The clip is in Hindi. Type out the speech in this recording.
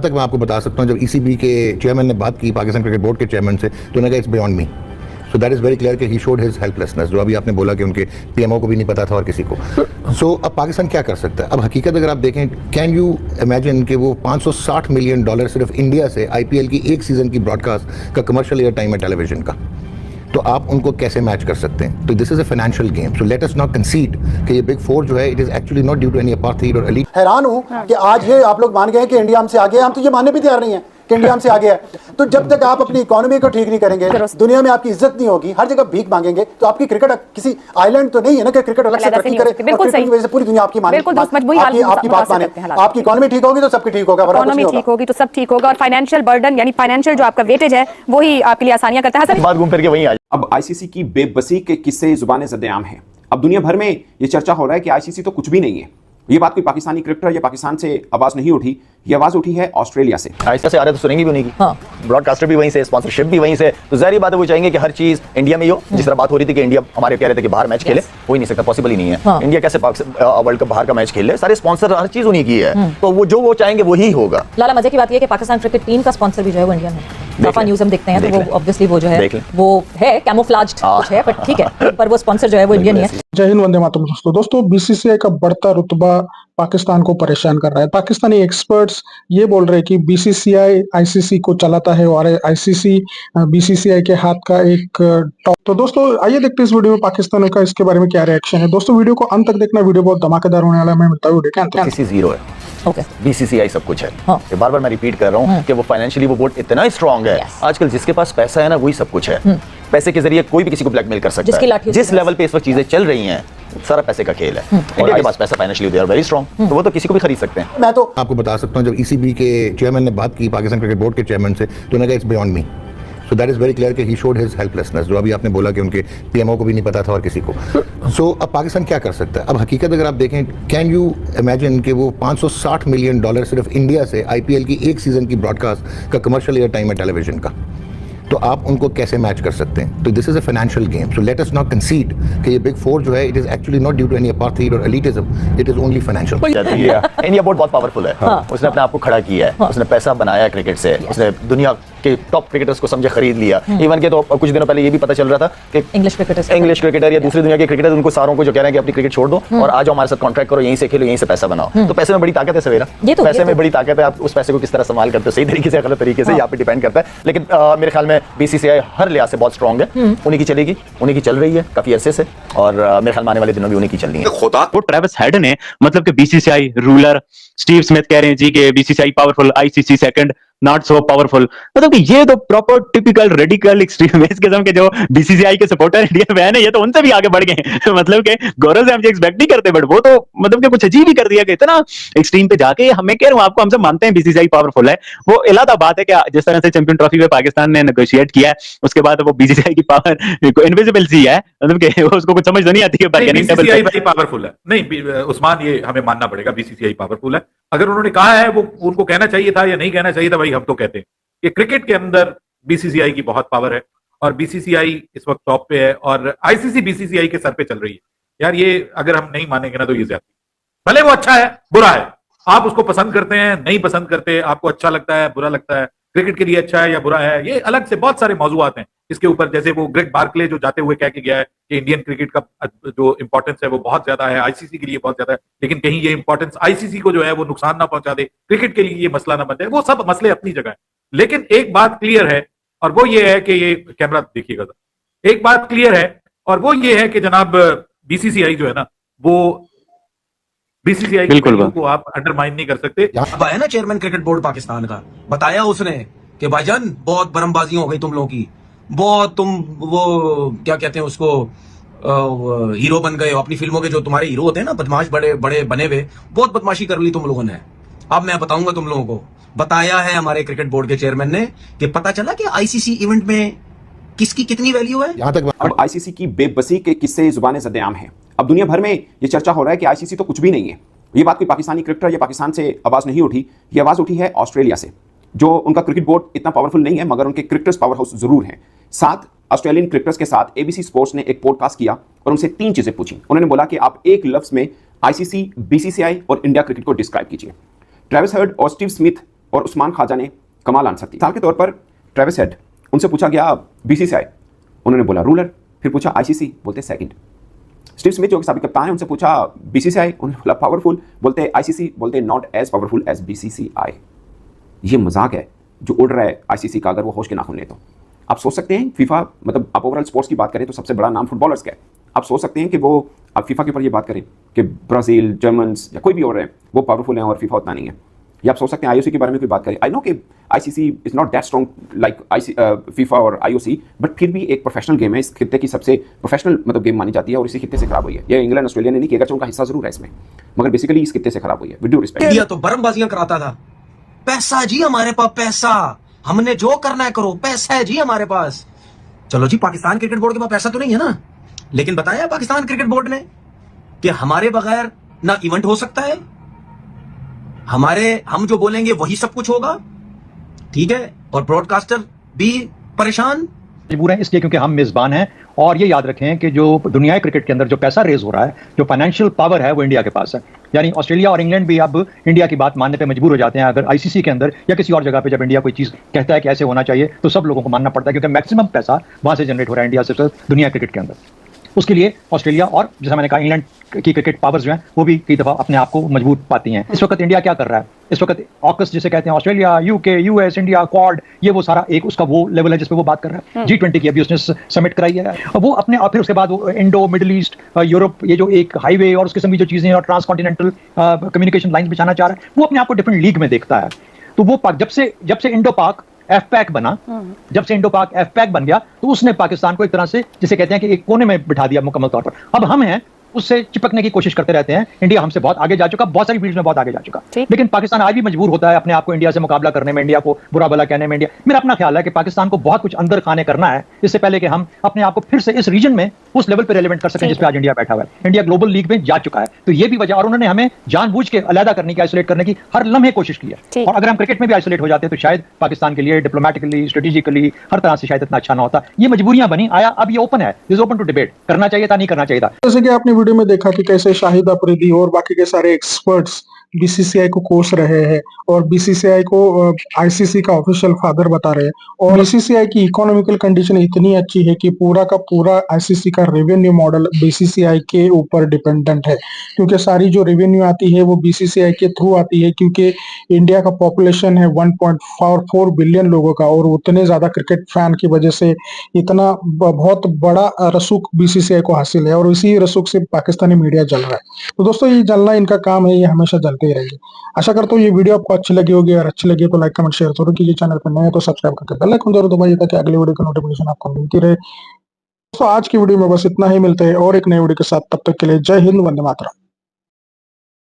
तक मैं आपको बता सकता हूं, जब ईसीबी के चेयरमैन ने बात की पाकिस्तान क्रिकेट बोर्ड के चेयरमैन से, तो उन्होंने कहा it's beyond me. So that is very clear कि ही शोड हिज हेल्पलेसनेस, जो अभी आपने बोला कि उनके पीएमओ को भी नहीं पता था और किसी को। सो अब पाकिस्तान क्या कर सकता है? अब हकीकत अगर आप देखें, कैन यू इमेजिन कि वो $560 मिलियन सिर्फ इंडिया से आईपीएल की एक सीजन की ब्रॉडकास्ट का कमर्शियल एयर टाइम है टेलीविजन का, तो आप उनको कैसे मैच कर सकते हैं? तो this is a financial game, so let us not consider कि ये बिग फोर जो है it is actually not due to any apartheid और एलीट। हैरान हूं कि आज ये आप लोग मान गए कि इंडिया हमसे आगे है। हम तो ये मानने भी तैयार नहीं है कि इंडिया हमसे आगे है। तो जब तक आप अपनी इकोनॉमी को ठीक नहीं करेंगे, दुनिया में आपकी इज्जत नहीं होगी, हर जगह भीख मांगेंगे, तो आपकी क्रिकेट किसी आइलैंड तो नहीं है ना कि क्रिकेट अलग से तरक्की करे और क्रिकेट की वजह से पूरी दुनिया आपकी माने, आपकी बात माने। आपकी इकोनॉमी ठीक होगी तो सबकी ठीक होगा, इकोनॉमी ठीक होगी तो सब ठीक होगा, और फाइनेंशियल बर्डन यानी फाइनेंशियल जो आपका वेटेज है वही आपके लिए आसानियां करता है। बात घूम फिर के वहीं आ। अब आईसीसी की बेबसी के किस्से जुबान ज़द-ए-आम हैं। अब दुनिया भर में ये चर्चा हो रहा है कि आईसीसी तो कुछ भी नहीं है। ये बात कोई पाकिस्तानी क्रिकेटर या पाकिस्तान से आवाज नहीं उठी, ये आवाज उठी है ऑस्ट्रेलिया से। आहिस्ता से आ रहे तो सुनेंगे भी उन्हीं की। हाँ। ब्रॉडकास्टर भी वहीं से, स्पॉन्सरशिप भी वहीं से, तो जाहिर बात है वो चाहेंगे कि हर चीज इंडिया में ही हो। जिस तरह बात हो रही थी कि इंडिया, हमारे कह रहे थे कि बाहर मैच खेले, हो ही नहीं सकता, पॉसिबल ही नहीं है। हाँ। इंडिया कैसे वर्ल्ड कप बाहर का मैच खेल ले? सारे स्पॉन्सर, हर चीज उन्हीं की है, तो वो जो वो चाहेंगे वही होगा। लाला, मजे की बात ये कि पाकिस्तान क्रिकेट टीम का स्पॉन्सर भी जो है वो इंडियन है। काफा न्यूज़ हम देखते हैं तो वो ऑब्वियसली वो जो है वो है कैमोफ्लेज्ड कुछ है, बट ठीक है, पर वो स्पॉन्सर जो है वो इंडियन ही है। जय हिंद, वंदे मातरम। दोस्तों बीसीसीआई का बढ़ता रुतबा पाकिस्तान को परेशान कर रहा है। पाकिस्तानी एक्सपर्ट्स ये बोल रहे हैं कि बीसीसीआई आईसीसी को चलाता है और आईसीसी बीसीसीआई के हाथ का एक टॉप। तो दोस्तों आइए देखते हैं इस वीडियो में पाकिस्तान का इसके बारे में क्या रिएक्शन है। दोस्तों वीडियो को अंत तक देखना, वीडियो बहुत धमाकेदार होने वाला है। मैं बताऊं वीडियो के अंत जीरो है, ओके, बीसीसीआई सब कुछ है। हाँ। बार बार मैं रिपीट कर रहा हूँ कि वो फाइनेंशियली वो बोर्ड इतना स्ट्रांग है। आजकल जिसके पास पैसा है ना वही सब कुछ है। पैसे के जरिए कोई भी किसी को ब्लैकमेल कर सकता है। जिस लेवल पे इस वक्त चीजें चल रही हैं, सारा पैसे का खेल है। इंडिया के पास पैसा financially they are very strong, तो वो तो किसी को भी खरीद सकते हैं। मैं तो आपको बता सकता हूं, जब ईसीबी के चेयरमैन ने बात की पाकिस्तान क्रिकेट बोर्ड के चेयरमैन से, तो उन्होंने कहा it's beyond me. So that is very clear कि ही शोड हिज हेल्पलेसनेस, जो अभी आपने बोला कि उनके पीएमओ को भी नहीं पता था और किसी को। सो अब पाकिस्तान क्या कर सकता है? अब हकीकत अगर आप देखें, कैन यू इमेजिन कि वो $560 मिलियन सिर्फ इंडिया से आईपीएल की एक सीजन की ब्रॉडकास्ट का कमर्शियल एयर टाइम है टेलीविजन का, तो आप उनको कैसे मैच कर सकते हैं? तो this is a financial game, so let us not consider कि ये बिग फोर जो है it is actually not due to any apartheid और elitism, it is only financial. India board बहुत पावरफुल है। उसने अपने आप को खड़ा किया है, उसने पैसा बनाया क्रिकेट से, उसने दुनिया के टॉप क्रिकेटर्स को समझे खरीद लिया। इवन के तो कुछ दिनों पहले ये भी पता चल रहा था कि इंग्लिश क्रिकेटर या दूसरी दुनिया के क्रिकेटर, उनको सारों को जो कह रहे हैं कि अपनी क्रिकेट छोड़ दो और आ जाओ हमारे साथ कॉन्ट्रैक्ट करो, यहीं से खेलो, यहीं से पैसा बनाओ। तो पैसे में बड़ी ताकत है सवेरा, पैसे में बड़ी ताकत है। आप उस पैसे को किस तरह इस्तेमाल करते हो, सही तरीके से गलत तरीके से, यहाँ पे डिपेंड करता है। लेकिन मेरे ख्याल में बीसीसीआई हर लिहाज से बहुत स्ट्रांग है। उन्हीं की चलेगी, उन्हीं की चल रही है काफी अरसे से, और मेरे ख्याल में आने वाले दिनों में उन्हीं की चलनी है। वो ट्रेविस हेड ने मतलब कि बीसीसीआई रूलर स्टीव स्मिथ कह रहे हैं जी कि BCCI powerful, ICC second, not so powerful. मतलब कि ये तो प्रॉपर टिपिकल रेडिकल एक्सट्रीमिस्ट किस्म के जो बीसीसीआई के सपोर्टर इंडियन फैन है, ये तो उनसे भी आगे बढ़ गए। मतलब कि गौरव से हम एक्सपेक्ट नहीं करते, बट वो तो मतलब कि कुछ अजीब ही कर दिया कि इतना एक्सट्रीम पे जाके। हमें कह रहा हूं आपको, हम सब मानते हैं बीसीसीआई पावरफुल है, वो अलग बात है कि जिस तरह से चैंपियन ट्रॉफी में पाकिस्तान ने नेगोशिएट किया है, उसके बाद वो बीसीसीआई की पावर इनविजिबल सी है, मतलब कि उसको कुछ समझ तो नहीं आती है। बीसीसीआई भाई पावरफुल है नहीं उस्मान, ये हमें मानना पड़ेगा, बीसीसीआई पावरफुल है। अगर उन्होंने कहा है, वो उनको कहना चाहिए था या नहीं कहना चाहिए था, भाई हम तो कहते हैं कि क्रिकेट के अंदर बीसीसीआई की बहुत पावर है और बीसीसीआई इस वक्त टॉप पे है और आईसीसी बीसीसीआई के सर पे चल रही है। यार ये अगर हम नहीं मानेंगे ना तो ये ज्यादा, भले वो अच्छा है बुरा है, आप उसको पसंद करते हैं नहीं पसंद करते, आपको अच्छा लगता है बुरा लगता है, क्रिकेट के लिए अच्छा है या बुरा है, ये अलग से बहुत सारे मौजूआत हैं इसके ऊपर। जैसे वो ग्रेग बार्कले जो जाते हुए कह के गया है कि इंडियन क्रिकेट का जो इंपॉर्टेंस है वो बहुत ज्यादा है, आईसीसी के लिए बहुत ज्यादा है, लेकिन कहीं ये इंपॉर्टेंस आईसीसी को जो है वो नुकसान ना पहुंचा दे, क्रिकेट के लिए ये मसला ना बन जाए। वो सब मसले अपनी जगह है, लेकिन एक बात क्लियर है और वो ये है कि ये कैमरा देखिएगा, एक बात क्लियर है और वो ये है कि जनाब बीसीसीआई जो है ना, वो बीसीसीआई को आप अंडरमाइन नहीं कर सकते। अब आया ना चेयरमैन क्रिकेट बोर्ड पाकिस्तान का, बताया उसने कि भाईजान बहुत बरमबाजी हो गई तुम लोगों की, बहुत तुम वो क्या कहते हैं उसको हीरो बन गए हो अपनी फिल्मों के, जो तुम्हारे हीरो होते हैं ना बदमाश बड़े बड़े बने हुए, बहुत बदमाशी कर ली तुम लोगों ने। अब मैं बताऊंगा तुम लोगों को, बताया है हमारे क्रिकेट बोर्ड के चेयरमैन ने कि पता चला कि आईसीसी इवेंट में किसकी कितनी वैल्यू है। अब आईसीसी की बेबसी के किस्से जुबान ज़द-ए-आम हैं। अब दुनिया भर में ये चर्चा हो रहा है कि आईसीसी तो कुछ भी नहीं है। ये बात कोई पाकिस्तानी क्रिकेटर या पाकिस्तान से आवाज नहीं उठी, ये आवाज उठी है ऑस्ट्रेलिया से। जो उनका क्रिकेट बोर्ड इतना पावरफुल नहीं है, मगर उनके क्रिकेटर्स पावर हाउस जरूर हैं। 7 ऑस्ट्रेलियन क्रिकेटर्स के साथ एबीसी स्पोर्ट्स ने एक पॉडकास्ट किया और उनसे 3 चीजें पूछी। उन्होंने बोला कि आप एक लफ्ज में आईसीसी, बीसीसीआई और इंडिया क्रिकेट को डिस्क्राइब कीजिए। ट्रेविस हेड और स्टीव स्मिथ और उस्मान ख्वाजा ने कमाल आंसर दी। मिसाल के तौर पर ट्रेविस हेड, उनसे पूछा गया बीसीसीआई, उन्होंने बोला रूलर, फिर पूछा आईसीसी, बोलते सेकंड। स्टीव स्मिथ जो साबिक कप्तान है, उनसे पूछा बीसीसीआई, उन्होंने बोला पावरफुल, बोलते आईसीसी, बोलते not as powerful as BCCI. ये मजाक है जो उड़ रहा है आईसीसी का, अगर वो होश के नाखून ले तो। आप सोच सकते हैं फीफा, मतलब आप ओवरऑल स्पोर्ट्स की बात करें तो सबसे बड़ा नाम फुटबॉलर्स का है। आप सोच सकते हैं कि वो आप फीफा के ऊपर ये बात करें कि ब्राज़ील, जर्मन्स या कोई भी और है वो पावरफुल हैं और फीफा उतना नहीं है। या आप सोच सकते हैं आईओसी के बारे में कोई बात करें। आई नो कि ICC is not that strong like FIFA और आईओसी, बट फिर भी एक प्रोफेशनल गेम है, इस खित्ते की सबसे प्रोफेशनल मतलब गेम मानी जाती है और इसी खित्ते से खराब हुई है। ये इंग्लैंड ऑस्ट्रेलिया ने नहीं किया, अगरचे उनका हिस्सा जरूर है इसमें, मगर बेसिकली इस खित्ते से खराब हुई है। विद ड्यू रिस्पेक्ट, इंडिया तो बरमबाजियां कराता था। पैसा जी हमारे पास, पैसा, हमने जो करना है करो, पैसा है जी हमारे पास। चलो जी, पाकिस्तान क्रिकेट बोर्ड के पास पैसा तो नहीं है ना, लेकिन बताया पाकिस्तान क्रिकेट बोर्ड ने कि हमारे बगैर ना इवेंट हो सकता है, हम जो बोलेंगे वही सब कुछ होगा, ठीक है, और ब्रॉडकास्टर भी परेशान। मजबूर हैं इसलिए क्योंकि हम मेजबान हैं। और ये याद रखें कि जो दुनिया क्रिकेट के अंदर जो पैसा रेज हो रहा है, जो फाइनेंशियल पावर है, वो इंडिया के पास है। यानी ऑस्ट्रेलिया और इंग्लैंड भी अब इंडिया की बात मानने पे मजबूर हो जाते हैं। अगर आईसीसी के अंदर या किसी और जगह पे जब इंडिया कोई चीज़ कहता है कि ऐसे होना चाहिए, तो सब लोगों को मानना पड़ता है, क्योंकि मैक्सिमम पैसा वहां से जनरेट हो रहा है इंडिया से दुनिया क्रिकेट के अंदर। उसके लिए ऑस्ट्रेलिया और जैसा मैंने कहा इंग्लैंड की क्रिकेट पावर्स जो हैं वो भी कई दफ़ा अपने आप को मजबूत पाती हैं। इस वक्त इंडिया क्या कर रहा है? इस वक्त ऑकस जिसे कहते हैं, Australia, UK, US, India, quad, ये वो सारा एक उसका वो लेवल है जिस पे वो बात कर रहा है। G20 की अभी उसने समिट कराई है, और वो अपने, और फिर उसके बाद वो इंडो, मिडिल ईस्ट, यूरोप, ये जो एक हाईवे और उस किस्म की जो चीज़ें और ट्रांसकॉन्टिनेंटल कम्युनिकेशन लाइन बिछाना चाह रहा है, वो अपने आप को डिफरेंट लीग में देखता है। तो वो जब से इंडो पाक एफपैक बना, जब से इंडो पाक एफपैक बन गया, तो उसने पाकिस्तान को एक तरह से जिसे कहते हैं कि एक कोने में बिठा दिया मुकम्मल तौर पर। अब हम हैं उससे चिपकने की कोशिश करते रहते हैं। इंडिया हमसे बहुत आगे जा चुका, बहुत सारी फील्ड्स में बहुत आगे जा चुका, लेकिन पाकिस्तान आज भी मजबूर होता है अपने आप को इंडिया से मुकाबला करने में, इंडिया को बुरा भला कहने में। इंडिया, मेरा अपना ख्याल है कि पाकिस्तान को बहुत कुछ अंदर खाने करना है इससे पहले कि हम अपने आप को फिर से इस रीजन में उस लेवल पर रेलेवेंट कर सकें जिस पे आज इंडिया बैठा हुआ है। इंडिया ग्लोबल लीग में जा चुका है, तो ये भी वजह, और उन्होंने हमें जानबूझ के अलहदा करने की, आइसोलेट करने की हर लम्हे कोशिश की है। और अगर हम क्रिकेट में भी आइसोलेट हो जाते हैं तो शायद पाकिस्तान के लिए डिप्लोमेटिकली, स्ट्रेटेजिकली, हर तरह से शायद इतना अच्छा ना होता। ये मजबूरियां बनी, आया, अब ये ओपन है, इज ओपन टू डिबेट, करना चाहिए था, नहीं करना चाहिए था। जैसे कि आपने वीडियो में देखा कि कैसे शाहिद अफरीदी और बाकी के सारे एक्सपर्ट्स बीसीसीआई को कोस रहे हैं और बीसीसीआई को आईसीसी का ऑफिशियल फादर बता रहे हैं। और बीसीसीआई की इकोनॉमिकल कंडीशन इतनी अच्छी है कि पूरा का पूरा आईसीसी का रेवेन्यू मॉडल बीसीसीआई के ऊपर डिपेंडेंट है, क्योंकि सारी जो रेवेन्यू आती है वो बीसीसीआई के थ्रू आती है, क्योंकि इंडिया का पॉपुलेशन है 1.44 बिलियन लोगों का, और उतने ज्यादा क्रिकेट फैन की वजह से इतना बहुत बड़ा रसूख बीसीसीआई को हासिल है, और इसी रसूख से पाकिस्तानी मीडिया जल रहा है। तो दोस्तों, ये जलना इनका काम है, ये हमेशा जलते ही रहेंगे। आशा करता हूँ ये वीडियो आपको अच्छी लगी होगी, और अच्छी लगी तो लाइक, कमेंट, शेयर जरूर कीजिए। चैनल पर नए हैं तो सब्सक्राइब करके बेल आइकन जरूर दबाइए ताकि अगले वीडियो की नोटिफिकेशन आपको मिलती रहे। दोस्तों, आज की वीडियो में बस इतना ही, मिलते हैं और एक नए वीडियो के साथ। तब तक के लिए जय हिंद, वंदे मातरम।